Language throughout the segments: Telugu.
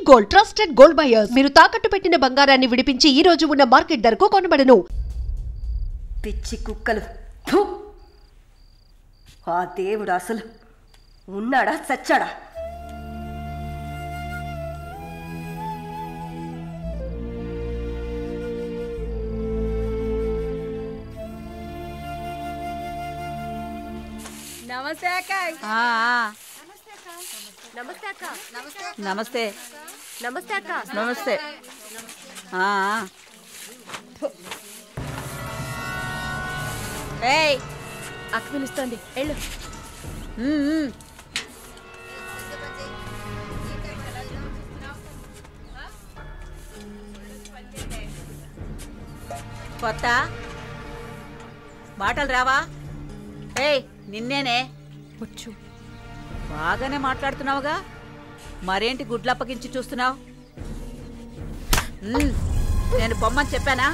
గోల్డ్ ట్రస్టెడ్ గోల్డ్ బయర్స్ మీరు తాకట్టు పెట్టిన బంగారాన్ని విడిపించి ఈ రోజు ఉన్న మార్కెట్ ధరకు కొనబడను. పిచ్చి కుక్కలు, ఆ దేవుడు అసలు ఉన్నాడా చచ్చాడా? నమస్తే అక్క. నమస్తే అక్క. నమస్తే నమస్తే అక్క. నమస్తే. ఏయ్, అక్క పిలుస్తోంది, వెళ్ళు. కొత్త మాటలు రావా? ఏయ్, నిన్నేనే. వచ్చు. బాగానే మాట్లాడుతున్నావుగా, మరేంటి గుడ్లప్పగించి చూస్తున్నావు? నేను పొమ్మని చెప్పానా?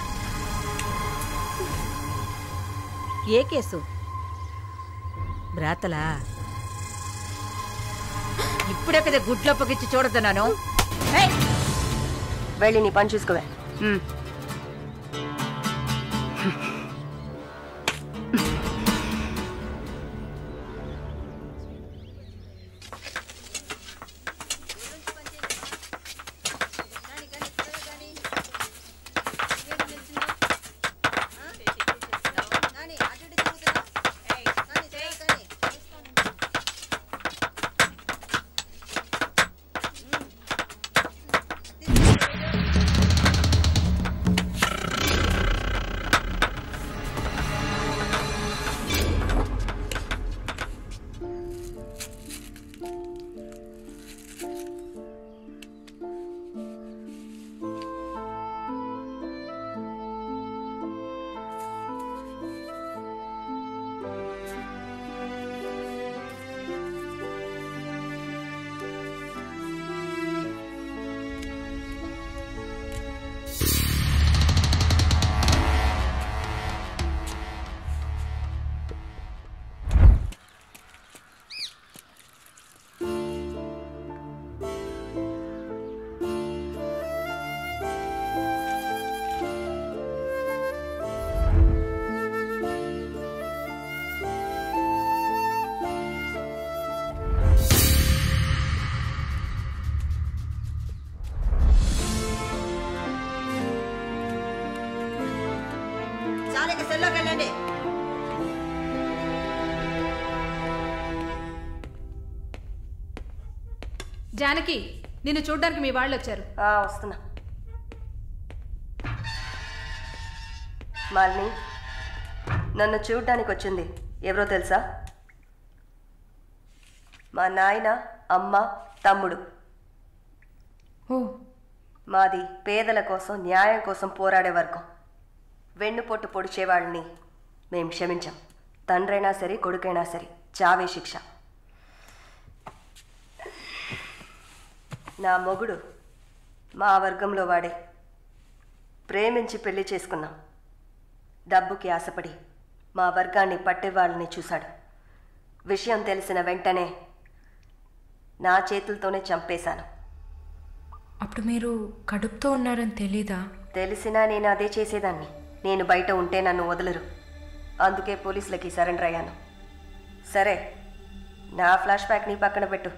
ఏ కేసు? బ్రాతలా? ఇప్పుడే కదా గుడ్లప్పగించి చూడతున్నాను. వెళ్ళి నీ పని చూసుకోవే. జానకి, నిన్ను చూడ్డానికి మీ వాళ్ళు వచ్చారు. వస్తున్నా. మాలిని, నన్ను చూడ్డానికి వచ్చింది ఎవరో తెలుసా? మా నాయన, అమ్మ, తమ్ముడు. మాది పేదల కోసం, న్యాయం కోసం పోరాడే వర్గం. వెన్నుపొట్టు పొడిచేవాళ్ళని మేం క్షమించాం. తండ్రైనా సరే, కొడుకైనా సరే, చావే శిక్ష. నా మొగుడు మా వర్గంలో వాడే. ప్రేమించి పెళ్లి చేసుకున్నాం. డబ్బుకి ఆశపడి మా వర్గాన్ని పట్టేవాళ్ళని చూశాడు. విషయం తెలిసిన వెంటనే నా చేతులతోనే చంపేశాను. అప్పుడు మీరు కడుపుతో ఉన్నారని తెలీదా? తెలిసినా నేను అదే చేసేదాన్ని. నేను బయట ఉంటే నన్ను వదలరు. అందుకే పోలీసులకి సరెండర్ అయ్యాను. సరే, నా ఫ్లాష్ బ్యాక్ నీ పక్కన పెట్టు.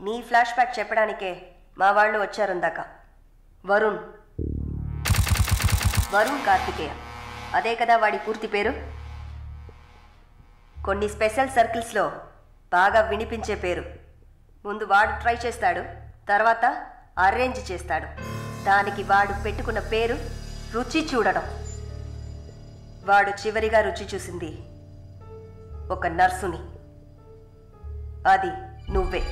నీ ఫ్లాష్ బ్యాక్ చెప్పడానికే మా వాళ్ళు వచ్చారుందాక. వరుణ్ కార్తికేయ, అదే కదా వాడి పూర్తి పేరు. కొన్ని స్పెషల్ సర్కిల్స్లో బాగా వినిపించే పేరు. ముందు వాడు ట్రై చేస్తాడు, తర్వాత అరేంజ్ చేస్తాడు. దానికి వాడు పెట్టుకున్న పేరు రుచి చూడడం. వాడు చివరిగా రుచి చూసింది ఒక నర్సుని. అది నువ్వే.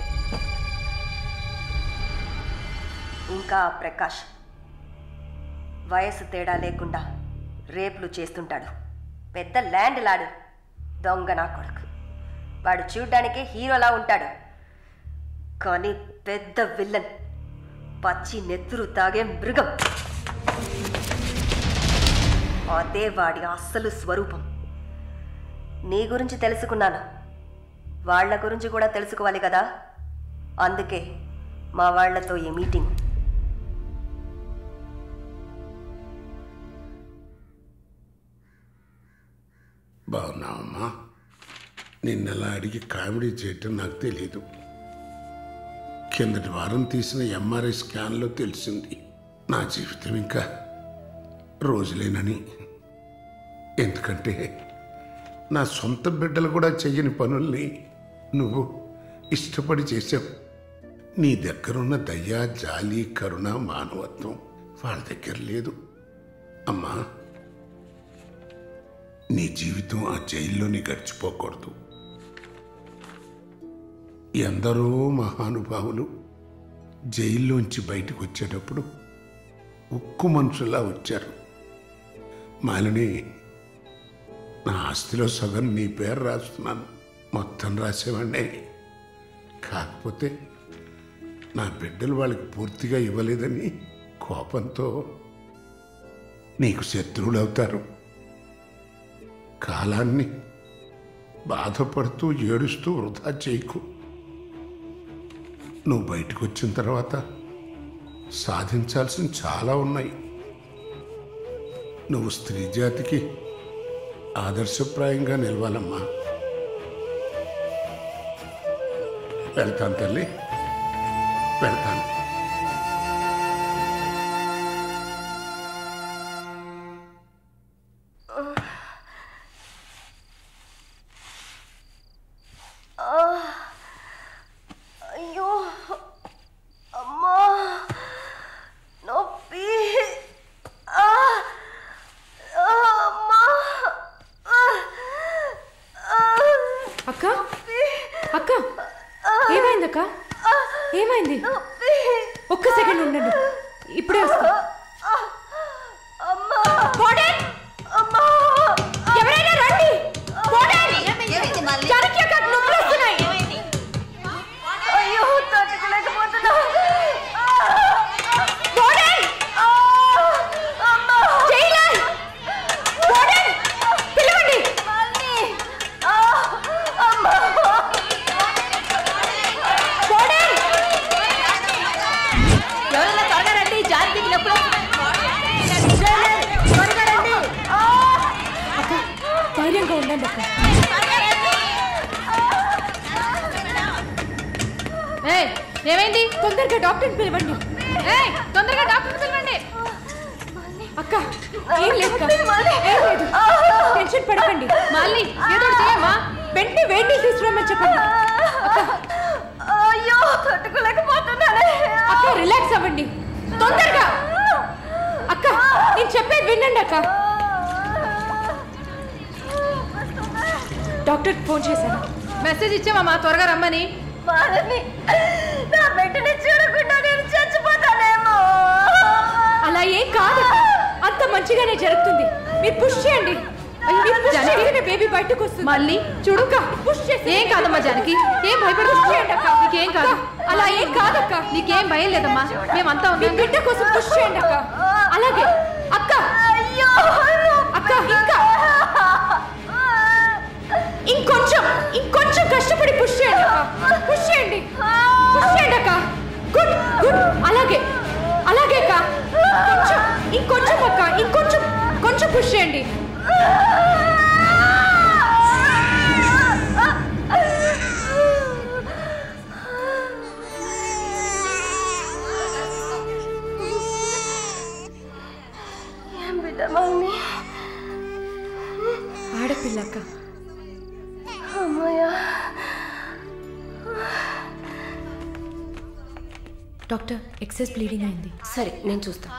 ఇంకా ప్రకాష్ వయసు తేడా లేకుండా రేపులు చేస్తుంటాడు. పెద్ద ల్యాండ్ లాడు, దొంగ నా కొడుకు. వాడు చూడ్డానికే హీరోలా ఉంటాడు, కానీ పెద్ద విల్లన్. పచ్చి నెత్తురు తాగే మృగం. అదే వాడి అస్సలు స్వరూపం. నీ గురించి తెలుసుకున్నాను, వాళ్ళ గురించి కూడా తెలుసుకోవాలి కదా. అందుకే మా వాళ్లతో ఈ మీటింగ్. బాగున్నావమ్మా? నిన్నలా అడిగి కామెడీ చేయటం నాకు తెలీదు. కిందటి వారం తీసిన ఎంఆర్ఐ స్కాన్లో తెలిసింది నా జీవితం ఇంకా రోజులేనని. ఎందుకంటే నా సొంత బిడ్డలు కూడా చెయ్యని పనుల్ని నువ్వు ఇష్టపడి చేసావు. నీ దగ్గరున్న దయ, జాలి, కరుణ, మానవత్వం వాళ్ళ దగ్గర లేదు. అమ్మా, నీ జీవితం ఆ జైల్లోనే గడిచిపోకూడదు. ఎందరో మహానుభావులు జైల్లోంచి బయటకు వచ్చేటప్పుడు ఉక్కు మనుషులా వచ్చారు. మాలిని, నా ఆస్తిలో సగం నీ పేరు రాస్తున్నాను, మొత్తం రాసేవాడినే. కాకపోతే నా బిడ్డలు వాళ్ళకి పూర్తిగా ఇవ్వలేదని కోపంతో నీకు శత్రువులు అవుతారు. కాలాన్ని బాధపడుతూ ఏడుస్తూ వృధా చేయకు. నువ్వు బయటకు వచ్చిన తర్వాత సాధించాల్సిన చాలా ఉన్నాయి. నువ్వు స్త్రీ జాతికి ఆదర్శప్రాయంగా నిలవాలమ్మా. వెళ్తాను తల్లి, వెళ్తాను. అయ్యో అమ్మా, నొప్పి. అక్క అక్క ఏమైందక్క? ఏమైంది? ఒక్క సెకండ్ ఉండండి, ఇప్పుడే వస్తా. ఎవరైనా రండి. అయ్యో, తట్టుకోలేకపోతున్నా. పిలవండి. ఎవరైనా త్వరగా రండి, జాతికి నొప్పులు. అక్క, ధైర్యంగా ఉండండి అక్క. ఏమైంది? తొందరగా డాక్టర్ని పిలవండి. తొందరగా డాక్టర్ పిలవండి. అక్క, ఏం లేదు అక్క. ఏం లేదు, టెన్షన్ పడకండి. మళ్ళీ ఏదో ఒకటి చేయమ్మా. వెంటనే వేడి తీసుకురామని చెప్పండి. అయ్యో, తట్టుకోలేకపోతున్నానే. అక్క, రిలాక్స్ అవ్వండి తొందరగా. అక్క, నేను చెప్పేది వినండి అక్క. డాక్టర్ ఫోన్ చేశాను. మెసేజ్ ఇచ్చామమ్మా, త్వరగా రమ్మని. మాలని, నా బిడ్డని చూడకుండా నేను చచ్చిపోతానేమో. అలా ఏం కాదు, అంత మంచిగానే జరుగుతుంది. మీరు పుష్ చేయండి. బేబీ బయటకు వస్తుంది. మళ్ళీ చూడు, పుష్ చేసి. ఏం కాదమ్మా జానకి, ఏం భయపడకు. నీకేం కాదు. అలా ఏం కాదక్క. నీకేం భయం లేదమ్మా, మేమంతా మీ ఉన్నాం. బిడ్డ కోసం పుష్ చేయండి అక్క. అలాగే అక్క. అయ్యో అక్క, ఇంకా ఇంకొంచెం కష్టపడి పుష్ చేయండి అక్క. పుష్ చేయండి అక్క. Good good. అలాగే అక్క. ఇంకొంచెం అక్క, కొంచెం పుష్ చేయండి. ఏం బిడ్డ మమ్మీ? ఆడపిల్ల అక్క. అమ్మయ్యా. డాక్టర్, ఎక్సెస్ బ్లీడింగ్ అయింది. సరే, నేను చూస్తాను.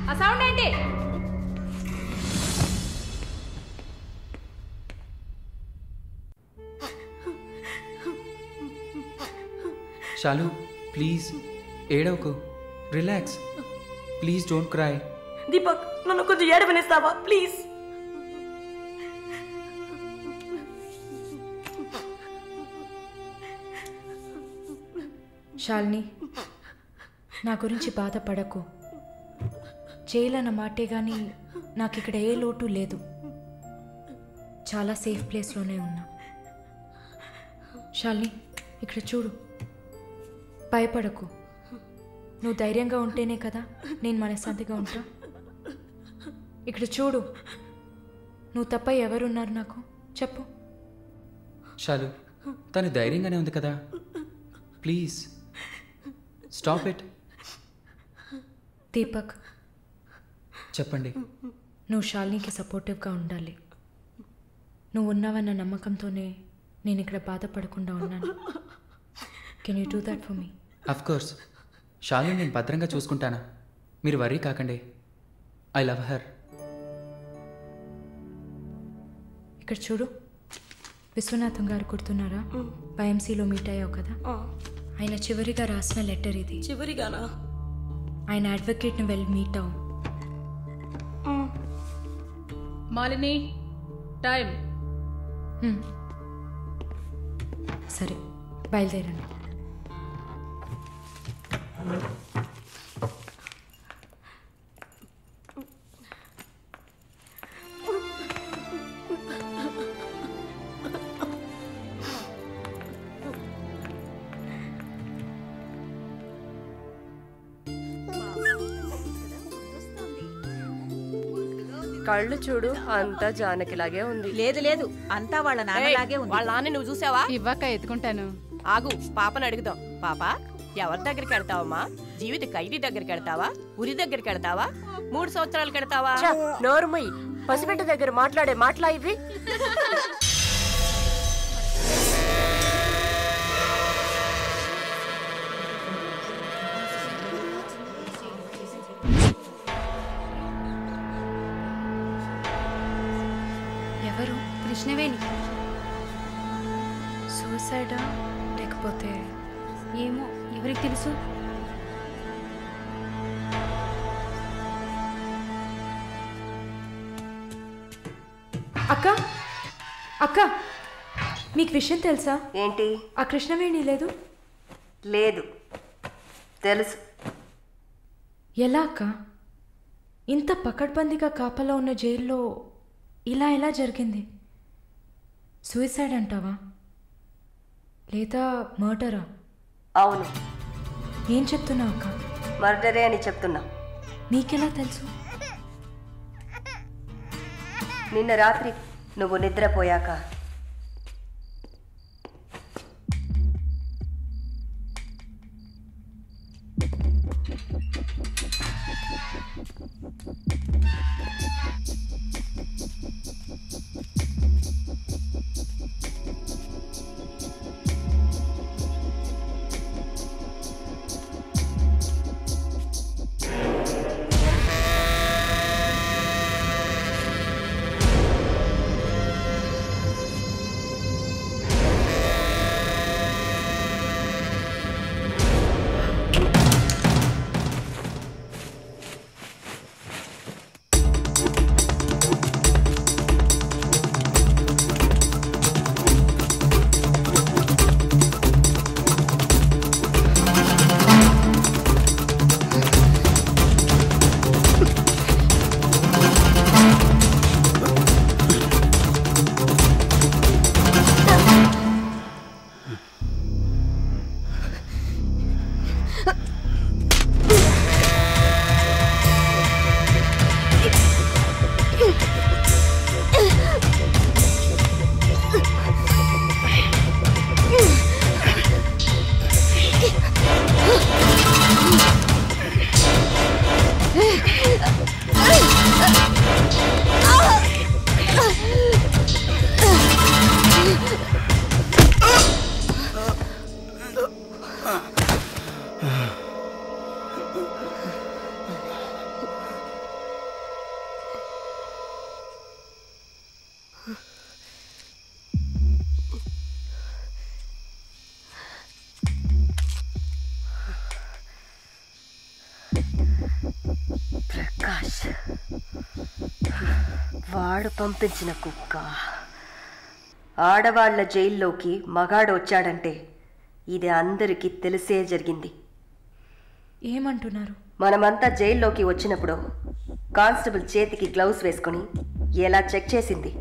ఆ సౌండ్ ఏంటి? శాలు ప్లీజ్ ఏడవకు, relax, please don't cry. Deepak, నన్ను కొంచెం ఏడవనిస్తావా ప్లీజ్? శాలిని, నా గురించి బాధపడకు. జైలన్న మాటే కానీ నాకు ఇక్కడ ఏ లోటు లేదు. చాలా సేఫ్ ప్లేస్లోనే ఉన్నా. శాలిని, ఇక్కడ చూడు, భయపడకు. నువ్వు ధైర్యంగా ఉంటేనే కదా నేను మనశ్శాంతిగా ఉంటా. ఇక్కడ చూడు, నువ్వు తప్ప ఎవరున్నారు నాకు చెప్పు. శాలు, తను ధైర్యంగానే ఉంది కదా, ప్లీజ్ స్టాప్ ఇట్. దీపక్, చెప్పండి. నువ్వు శాలినికి సపోర్టివ్గా ఉండాలి. నువ్వు ఉన్నావన్న నమ్మకంతోనే నేను ఇక్కడ బాధపడకుండా ఉన్నాను. Can you do that for me? Of course, Shalini నేను భద్రంగా చూసుకుంటానా, మీరు వరీ కాకండి. I love her. ఇక్కడ చూడు, విశ్వనాథం గారు గుర్తున్నారా? వైఎంసీలో మీట్ అయ్యావు కదా, ఆయన చివరిగా రాసిన లెటర్ ఇది. చివరిగానా? ఆయన అడ్వకేట్ని వెళ్ళి మీట్ అవ్వు. మాలిని, టైం. సరే, బయలుదేరండి. కళ్ళు చూడు, అంతా జానకిలాగే ఉంది. లేదు లేదు, అంతా వాళ్ళ నాన్నలాగే ఉంది. వాళ్ళ నాన్న నువ్వు చూసావా? ఇవ్వక ఎత్తుకుంటాను. ఆగు, పాపను అడుగుదాం. పాప, ఎవరి దగ్గరికి వెళ్తావమ్మా? జీవిత ఖైదీ దగ్గరికి వెళ్తావా? ఉరి దగ్గరికి వెళ్తావా? 3 సంవత్సరాలకు వెళ్తావా? నోరుమయ్యి, పసిబిడ్డ దగ్గర మాట్లాడే మాటలా ఇవి? ఎవరు? కృష్ణవేణి. సూసైడా లేకపోతే? ఏమో, ఎవరికి తెలుసు? అక్క, అక్క, మీకు విషయం తెలుసా? ఏంటి? ఆ కృష్ణవేణి లేదు. లేదు, తెలుసు. ఎలా అక్క? ఇంత పకడ్బందీగా కాపలా ఉన్న జైల్లో ఇలా ఎలా జరిగింది? సూసైడ్ అంటావా లేదా మర్డరా? అవును. ఏం చెప్తున్నావు అక్క? మర్డరే అని చెప్తున్నా. నీకెలా తెలుసు? నిన్న రాత్రి నువ్వు నిద్రపోయాక వాడు పంపించిన కుక్క ఆడవాళ్ల జైల్లోకి మగాడు వచ్చాడంటే ఇది అందరికీ తెలిసే జరిగింది. ఏమంటున్నారు? మనమంతా జైల్లోకి వచ్చినప్పుడు కానిస్టేబుల్ చేతికి గ్లౌస్ వేసుకుని ఎలా చెక్ చేసింది,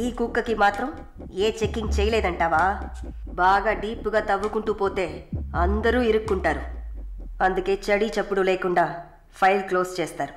ఈ కుక్కకి మాత్రం ఏ చెక్కింగ్ చేయలేదంటావా? బాగా డీప్గా తవ్వుకుంటూ పోతే అందరూ ఇరుక్కుంటారు. అందుకే చడి చప్పుడు లేకుండా ఫైల్ క్లోజ్ చేస్తారు.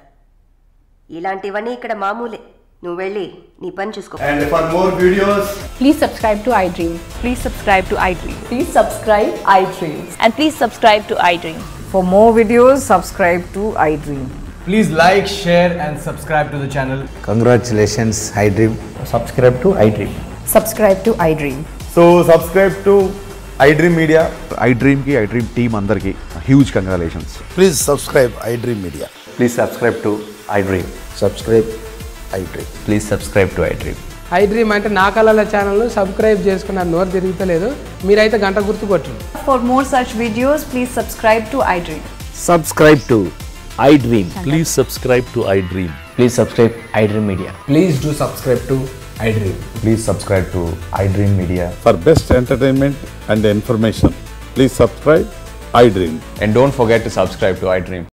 ఇలాంటివన్నీ ఇక్కడ మామూలే. నువ్వు వెళ్ళి నీ పని చూసుకో. And for more videos, Please subscribe to iDream. Please subscribe to iDream. Please subscribe iDream. And please subscribe to iDream. For more videos, subscribe to iDream. please like, share and subscribe to the channel. Congratulations, iDream. Subscribe to iDream. Subscribe to iDream. So subscribe to iDream Media. iDream ki iDream team andarki huge congratulations. Please subscribe iDream Media. Please subscribe to iDream. Subscribe iDream. Please subscribe to iDream. iDream అంటే నా కళల ఛానల్ సబ్స్క్రైబ్ చేసుకున్న నోరు తిరుగుతలేదు. మీరైతే గంట గుర్తు కొట్టండి. For more such videos, please subscribe to iDream. Subscribe to iDream. Please subscribe to iDream. Please subscribe iDream Media. Please do subscribe to iDream. Please subscribe to iDream Media. For best entertainment and information, please subscribe iDream. And don't forget to subscribe to iDream.